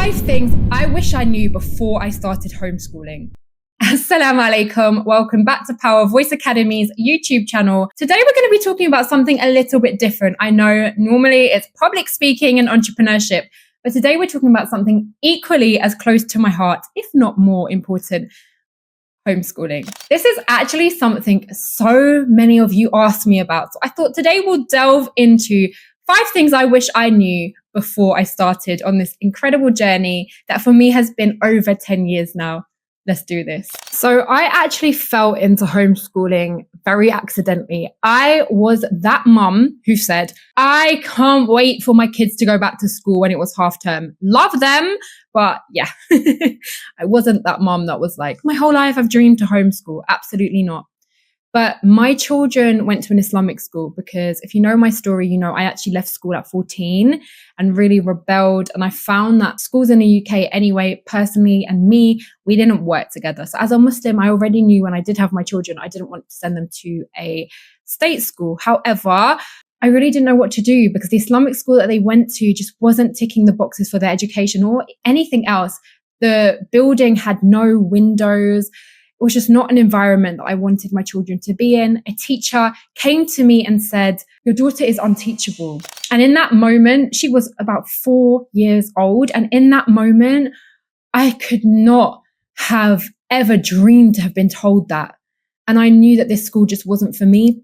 5 things I wish I knew before I started homeschooling. Assalamu alaikum. Welcome back to Power Voice Academy's YouTube channel. Today we're going to be talking about something a little bit different. I know normally it's public speaking and entrepreneurship, but today we're talking about something equally as close to my heart, if not more important, homeschooling. This is actually something so many of you asked me about. So I thought today we'll delve into 5 things I wish I knew before I started on this incredible journey that for me has been over 10 years now. Let's do this. So I actually fell into homeschooling very accidentally. I was that mum who said, I can't wait for my kids to go back to school when it was half term. Love them. But yeah, I wasn't that mum that was like, my whole life I've dreamed to homeschool. Absolutely not. But my children went to an Islamic school because if you know my story, you know I actually left school at 14 and really rebelled. And I found that schools in the UK anyway, personally and me, we didn't work together. So as a Muslim, I already knew when I did have my children, I didn't want to send them to a state school. However, I really didn't know what to do because the Islamic school that they went to just wasn't ticking the boxes for their education or anything else. The building had no windows. It was just not an environment that I wanted my children to be in. A teacher came to me and said, your daughter is unteachable. And in that moment, she was about 4 years old. And in that moment, I could not have ever dreamed to have been told that. And I knew that this school just wasn't for me.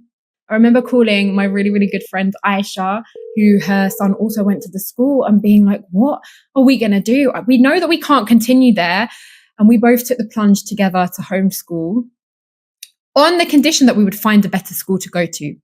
I remember calling my really, really good friend Aisha, who her son also went to the school, and being like, what are we going to do? We know that we can't continue there. And we both took the plunge together to homeschool on the condition that we would find a better school to go to.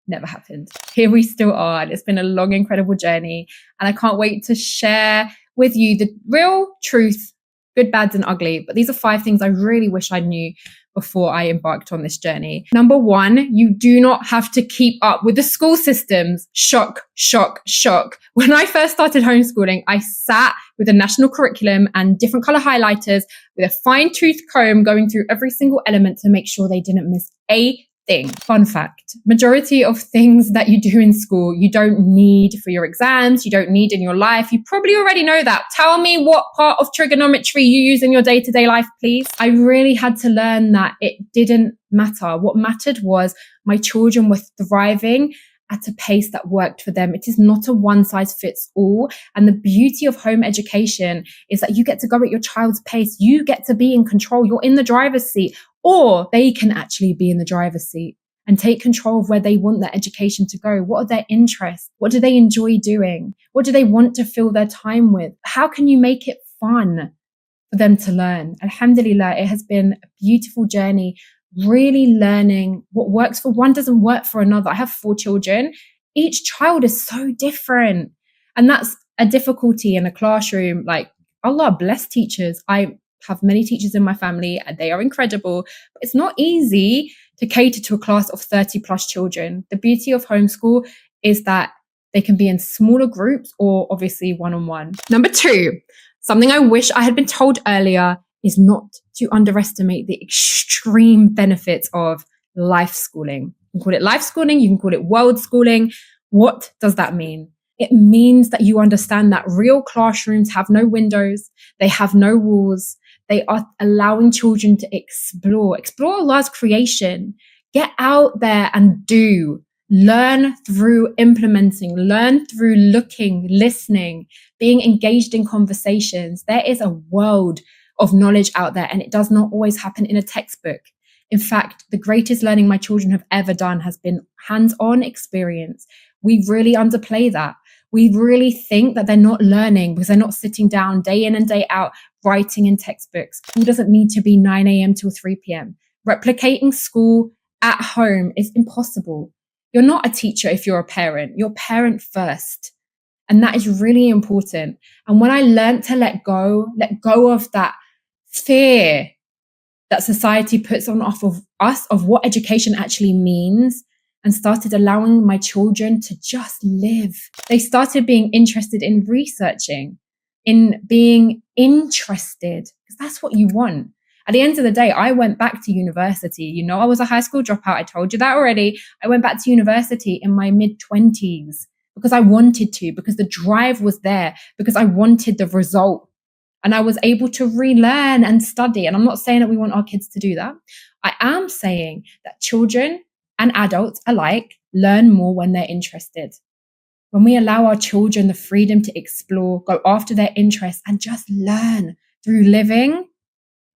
Never happened. Here we still are. And it's been a long, incredible journey. And I can't wait to share with you the real truth, good, bad, and ugly. But these are 5 things I really wish I knew before I embarked on this journey. Number 1, you do not have to keep up with the school systems. Shock, shock, shock. When I first started homeschooling, I sat with a national curriculum and different color highlighters with a fine-tooth comb going through every single element to make sure they didn't miss a thing. Fun fact, majority of things that you do in school, you don't need for your exams, you don't need in your life. You probably already know that. Tell me what part of trigonometry you use in your day-to-day life, please. I really had to learn that it didn't matter. What mattered was my children were thriving at a pace that worked for them. It is not a one size fits all. And the beauty of home education is that you get to go at your child's pace. You get to be in control. You're in the driver's seat, or they can actually be in the driver's seat and take control of where they want their education to go. What are their interests? What do they enjoy doing? What do they want to fill their time with? How can you make it fun for them to learn? Alhamdulillah, it has been a beautiful journey. Really learning what works for one doesn't work for another. I have 4 children. Each child is so different. And that's a difficulty in a classroom. Like, Allah bless teachers. I have many teachers in my family and they are incredible. But it's not easy to cater to a class of 30 plus children. The beauty of homeschool is that they can be in smaller groups or obviously one-on-one. Number 2, something I wish I had been told earlier is not to underestimate the extreme benefits of life schooling. You can call it life schooling, you can call it world schooling. What does that mean? It means that you understand that real classrooms have no windows, they have no walls. They are allowing children to explore Allah's creation. Get out there and do. Learn through implementing, learn through looking, listening, being engaged in conversations. There is a world of knowledge out there, and it does not always happen in a textbook. In fact, the greatest learning my children have ever done has been hands-on experience. We really underplay that. We really think that they're not learning because they're not sitting down day in and day out writing in textbooks. School doesn't need to be 9 a.m. till 3 p.m. Replicating school at home is impossible. You're not a teacher if you're a parent. You're parent first. And that is really important. And when I learned to let go of that fear that society puts on off of us, of what education actually means, and started allowing my children to just live. They started being interested in researching, in being interested, because that's what you want. At the end of the day, I went back to university. You know, I was a high school dropout. I told you that already. I went back to university in my mid-20s because I wanted to, because the drive was there, because I wanted the result. And I was able to relearn and study. And I'm not saying that we want our kids to do that. I am saying that children and adults alike learn more when they're interested. When we allow our children the freedom to explore, go after their interests, and just learn through living,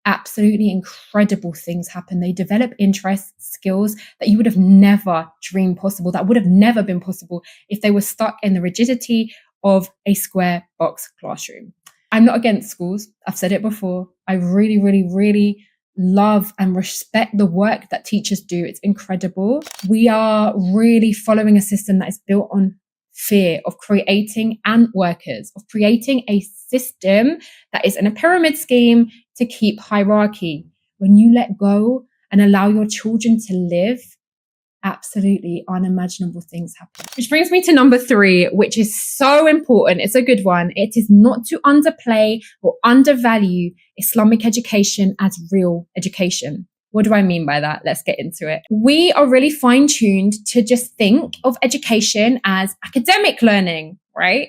absolutely incredible things happen. They develop interests, skills that you would have never dreamed possible, that would have never been possible if they were stuck in the rigidity of a square box classroom. I'm not against schools. I've said it before. I really, really, really love and respect the work that teachers do. It's incredible. We are really following a system that is built on fear of creating ant workers, of creating a system that is in a pyramid scheme to keep hierarchy. When you let go and allow your children to live, absolutely unimaginable things happen. Which brings me to number 3, which is so important. It's a good one. It is not to underplay or undervalue Islamic education as real education. What do I mean by that? Let's get into it. We are really fine-tuned to just think of education as academic learning, right?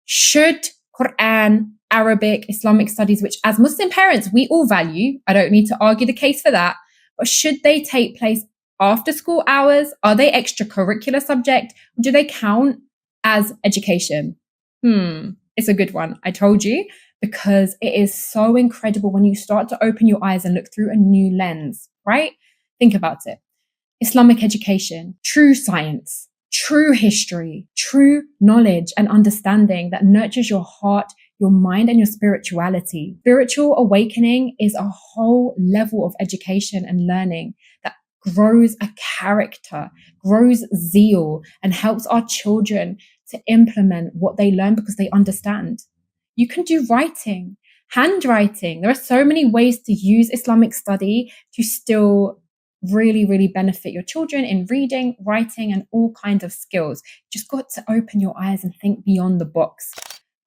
Should Quran, Arabic, Islamic studies, which as Muslim parents, we all value, I don't need to argue the case for that, but should they take place after school hours? Are they extracurricular subject? Or do they count as education? It's a good one. I told you, because it is so incredible when you start to open your eyes and look through a new lens, right? Think about it. Islamic education, true science, true history, true knowledge and understanding that nurtures your heart, your mind, and your spirituality. Spiritual awakening is a whole level of education and learning that grows a character, grows zeal, and helps our children to implement what they learn because they understand. You can do writing, handwriting. There are so many ways to use Islamic study to still really, really benefit your children in reading, writing, and all kinds of skills. You just got to open your eyes and think beyond the box.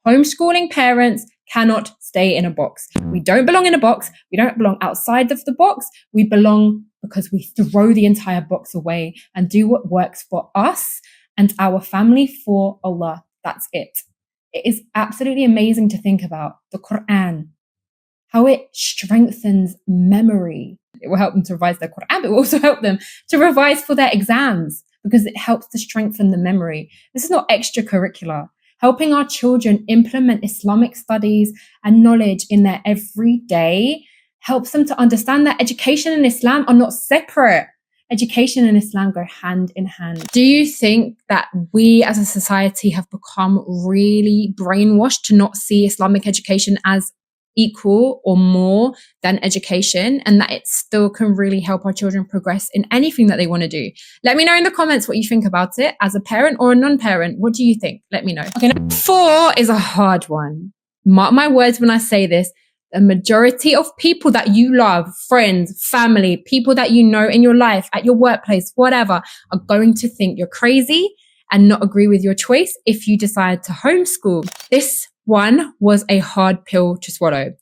Homeschooling parents cannot stay in a box. We don't belong in a box. We don't belong outside of the box. We belong because we throw the entire box away and do what works for us and our family for Allah. That's it. It is absolutely amazing to think about the Quran, how it strengthens memory. It will help them to revise their Quran, but it will also help them to revise for their exams because it helps to strengthen the memory. This is not extracurricular. Helping our children implement Islamic studies and knowledge in their everyday helps them to understand that education and Islam are not separate. Education and Islam go hand in hand. Do you think that we as a society have become really brainwashed to not see Islamic education as equal or more than education, and that it still can really help our children progress in anything that they want to do? Let me know in the comments what you think about it as a parent or a non-parent. What do you think? Let me know. Okay, number 4 is a hard one. Mark my words when I say this. The majority of people that you love, friends, family, people that you know in your life, at your workplace, whatever, are going to think you're crazy and not agree with your choice if you decide to homeschool. This one was a hard pill to swallow.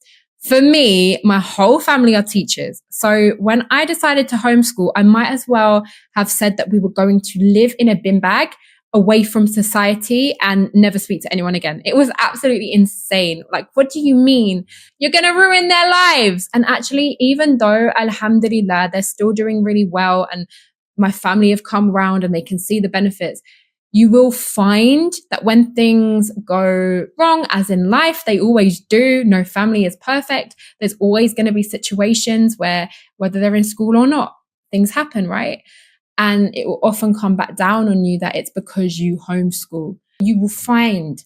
For me, my whole family are teachers. So when I decided to homeschool, I might as well have said that we were going to live in a bin bag away from society and never speak to anyone again. It was absolutely insane. Like, what do you mean? You're going to ruin their lives. And actually, even though, alhamdulillah, they're still doing really well and my family have come around and they can see the benefits, you will find that when things go wrong, as in life, they always do, no family is perfect. There's always going to be situations where, whether they're in school or not, things happen, right? And it will often come back down on you that it's because you homeschool. You will find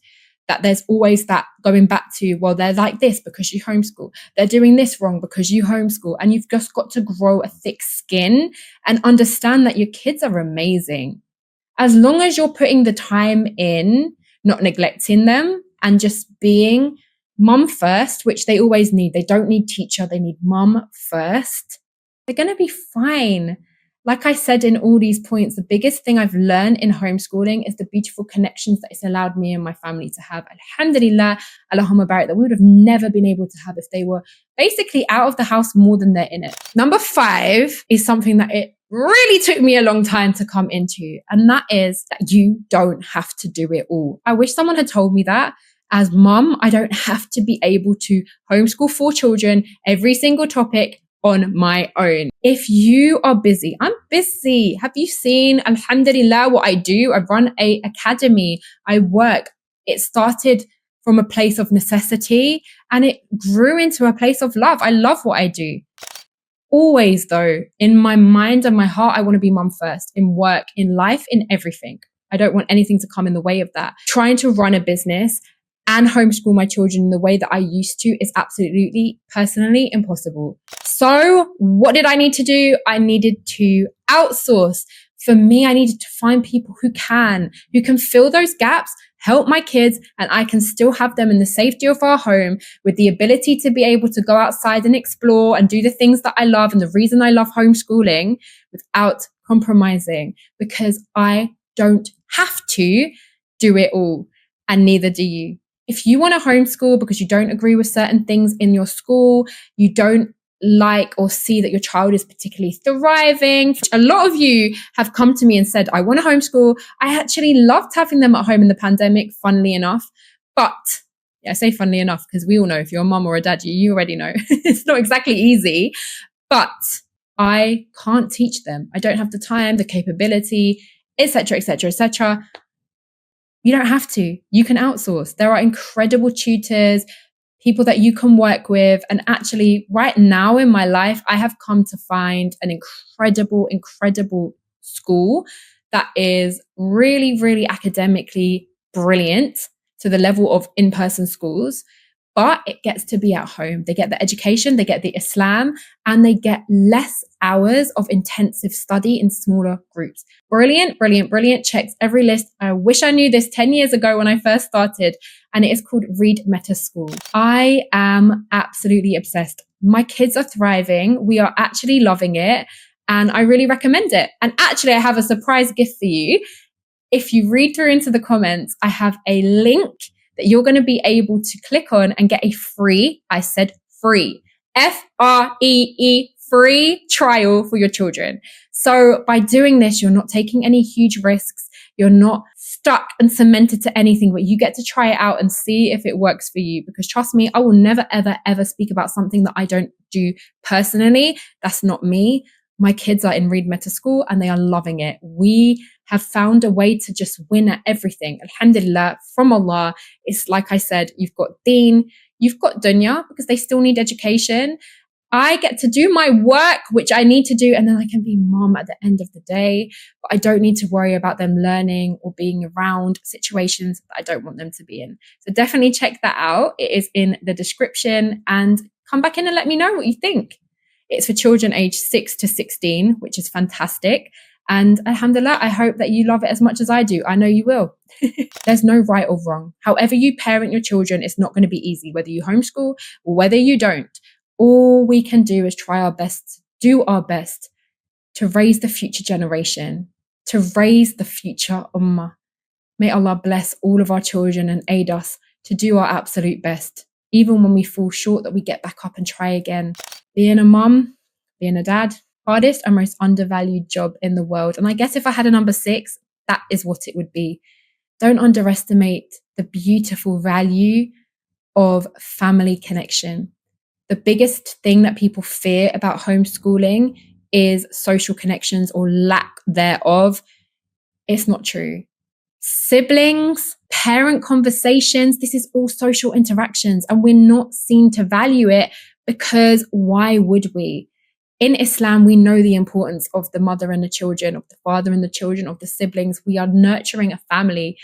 that there's always that going back to, well, they're like this because you homeschool. They're doing this wrong because you homeschool. And you've just got to grow a thick skin and understand that your kids are amazing. As long as you're putting the time in, not neglecting them, and just being mum first, which they always need. They don't need teacher, they need mum first. They're going to be fine. Like I said in all these points, the biggest thing I've learned in homeschooling is the beautiful connections that it's allowed me and my family to have. Alhamdulillah, Allahumma barik, that we would have never been able to have if they were basically out of the house more than they're in it. Number 5 is something that it really took me a long time to come into. And that is that you don't have to do it all. I wish someone had told me that. As mum, I don't have to be able to homeschool 4 children, every single topic on my own. If you are busy, I'm busy. Have you seen, alhamdulillah, what I do? I run a academy. I work. It started from a place of necessity and it grew into a place of love. I love what I do. Always though, in my mind and my heart, I want to be mum first, in work, in life, in everything. I don't want anything to come in the way of that. Trying to run a business and homeschool my children in the way that I used to is absolutely, personally impossible. So what did I need to do? I needed to outsource. For me, I needed to find people who can fill those gaps, help my kids, and I can still have them in the safety of our home with the ability to be able to go outside and explore and do the things that I love and the reason I love homeschooling without compromising, because I don't have to do it all, and neither do you. If you want to homeschool because you don't agree with certain things in your school, you don't like or see that your child is particularly thriving. A lot of you have come to me and said, I want to homeschool. I actually loved having them at home in the pandemic, funnily enough. But yeah, I say funnily enough because we all know if you're a mum or a dad, you already know it's not exactly easy, but I can't teach them. I don't have the time, the capability, etc., etc., etc. You don't have to. You can outsource. There are incredible tutors, people that you can work with. And actually, right now in my life, I have come to find an incredible school that is really, really academically brilliant to the level of in-person schools. But it gets to be at home. They get the education, they get the Islam, and they get less hours of intensive study in smaller groups. Brilliant. Checks every list. I wish I knew this 10 years ago when I first started, and it is called Read Meta School. I am absolutely obsessed. My kids are thriving. We are actually loving it, and I really recommend it. And actually, I have a surprise gift for you. If you read through into the comments, I have a link that you're going to be able to click on and get a free, I said free, FREE, free trial for your children. So by doing this, you're not taking any huge risks. You're not stuck and cemented to anything, but you get to try it out and see if it works for you. Because trust me, I will never, ever speak about something that I don't do personally. That's not me. My kids are in Read Meta School and they are loving it. We have found a way to just win at everything. Alhamdulillah, from Allah. It's like I said, you've got deen, you've got dunya, because they still need education. I get to do my work, which I need to do, and then I can be mom at the end of the day. But I don't need to worry about them learning or being around situations that I don't want them to be in. So definitely check that out. It is in the description, and come back in and let me know what you think. It's for children aged 6 to 16, which is fantastic. And alhamdulillah, I hope that you love it as much as I do. I know you will. There's no right or wrong. However you parent your children, it's not going to be easy, whether you homeschool or whether you don't. All we can do is try our best, do our best to raise the future generation, to raise the future ummah. May Allah bless all of our children and aid us to do our absolute best. Even when we fall short, that we get back up and try again. Being a mum, being a dad, hardest and most undervalued job in the world. And I guess if I had a number 6, that is what it would be. Don't underestimate the beautiful value of family connection. The biggest thing that people fear about homeschooling is social connections or lack thereof. It's not true. Siblings, parent conversations, this is all social interactions, and we're not seen to value it because why would we? In Islam, we know the importance of the mother and the children, of the father and the children, of the siblings. We are nurturing a family.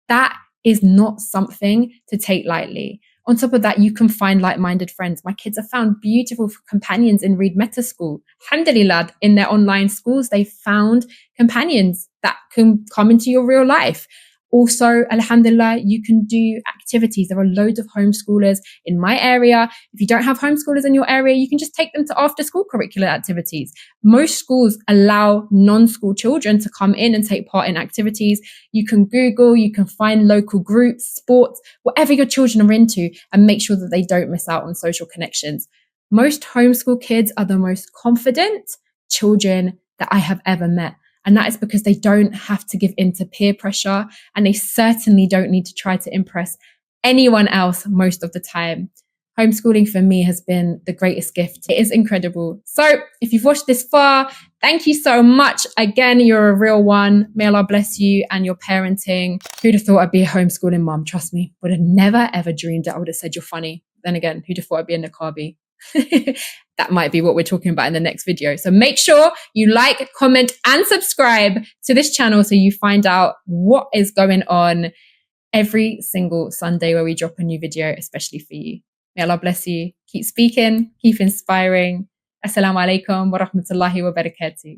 That is not something to take lightly. On top of that, you can find like-minded friends. My kids have found beautiful companions in Read Meta School. Alhamdulillah, in their online schools, they found companions that can come into your real life. Also, alhamdulillah, you can do activities. There are loads of homeschoolers in my area. If you don't have homeschoolers in your area, you can just take them to after-school curricular activities. Most schools allow non-school children to come in and take part in activities. You can Google, you can find local groups, sports, whatever your children are into, and make sure that they don't miss out on social connections. Most homeschool kids are the most confident children that I have ever met. And that is because they don't have to give in to peer pressure, and they certainly don't need to try to impress anyone else most of the time. Homeschooling for me has been the greatest gift. It is incredible. So if you've watched this far, thank you so much. Again, you're a real one. May Allah bless you and your parenting. Who'd have thought I'd be a homeschooling mom? Trust me, would have never ever dreamed it. I would have said you're funny. Then again, who'd have thought I'd be a niqabi? That might be what we're talking about in the next video. So make sure you like, comment, and subscribe to this channel so you find out what is going on every single Sunday where we drop a new video, especially for you. May Allah bless you. Keep speaking, keep inspiring. Assalamu alaikum wa rahmatullahi wa barakatuh.